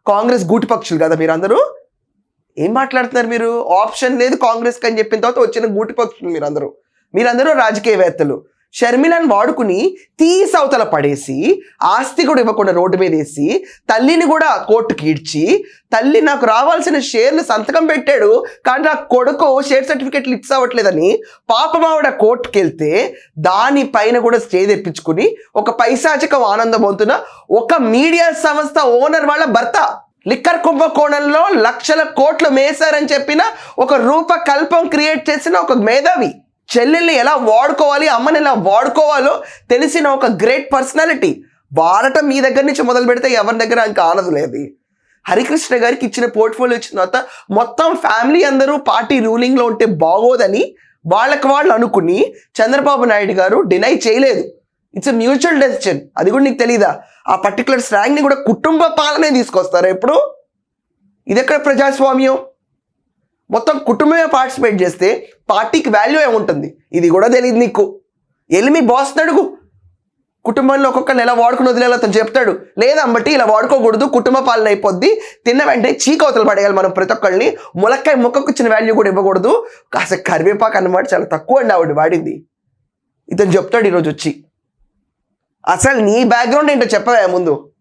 కాంగ్రెస్ గూటి పక్షులు కదా మీరు అందరూ. ఏం మాట్లాడుతున్నారు మీరు? ఆప్షన్ లేదు కాంగ్రెస్కి అని చెప్పిన తర్వాత వచ్చిన గూటి పక్షులు మీరందరూ రాజకీయవేత్తలు. షర్మిలను వాడుకుని అవతల పడేసి, ఆస్తి కూడా ఇవ్వకుండా రోడ్డు మీద వేసి, తల్లిని కూడా కోర్టుకి ఈడ్చి, తల్లి నాకు రావాల్సిన షేర్లు సంతకం పెట్టాడు కానీ నా కొడుకు షేర్ సర్టిఫికెట్లు ఇచ్చావట్లేదని పాపం ఆవిడ కోర్టుకి వెళ్తే దానిపైన కూడా స్టే తెప్పించుకుని ఒక పైశాచికం ఆనందం పొందుతున్న ఒక మీడియా సంస్థ ఓనర్ వాళ్ళ భర్త లిక్కర్ కుంభకోణంలో లక్షల కోట్లు మేసారని చెప్పిన ఒక రూపకల్పం క్రియేట్ చేసిన ఒక మేధావి, చెల్లెల్ని ఎలా వాడుకోవాలి, అమ్మని ఎలా వాడుకోవాలో తెలిసిన ఒక గ్రేట్ పర్సనాలిటీ వాడటం మీ దగ్గర నుంచి మొదలు పెడితే ఎవరి దగ్గర ఇంకా ఆనదు లేదు. హరికృష్ణ గారికి ఇచ్చిన పోర్ట్ఫోలియో వచ్చిన తర్వాత మొత్తం ఫ్యామిలీ అందరూ పార్టీ రూలింగ్లో ఉంటే బాగోదని వాళ్ళకి వాళ్ళు అనుకుని చంద్రబాబు నాయుడు గారు డినై చేయలేదు. It's a mutual decision. అది కూడా నీకు తెలీదా? ఆ పర్టికులర్ స్లాంగ్ని కూడా కుటుంబ పాలనే తీసుకొస్తారు ఎప్పుడు. ఇది ఎక్కడ ప్రజాస్వామ్యం? మొత్తం కుటుంబమే పార్టిసిపేట్ చేస్తే పార్టీకి వాల్యూ ఏముంటుంది? ఇది కూడా తెలియదు నీకు. వెళ్ళి మీ బాస్ని అడుగు. కుటుంబంలో ఒక్కొక్కరిని ఎలా వాడుకుని వదిలేలా అతను చెప్తాడు. లేదంబట్టి ఇలా వాడుకోకూడదు, కుటుంబ పాలన అయిపోద్ది, తిన్న వెంటనే చీకవతలు పడేయాలి మనం ప్రతి ఒక్కరిని, ములక్కాయ ముక్కకు ఇచ్చిన వాల్యూ కూడా ఇవ్వకూడదు, కాస్త కరివేపాకు అన్నమాట చాలా తక్కువ అండి ఆవిడ వాడింది. ఇతను చెప్తాడు ఈరోజు వచ్చి. అసలు నీ బ్యాక్గ్రౌండ్ ఏంటో చెప్పవా ముందు?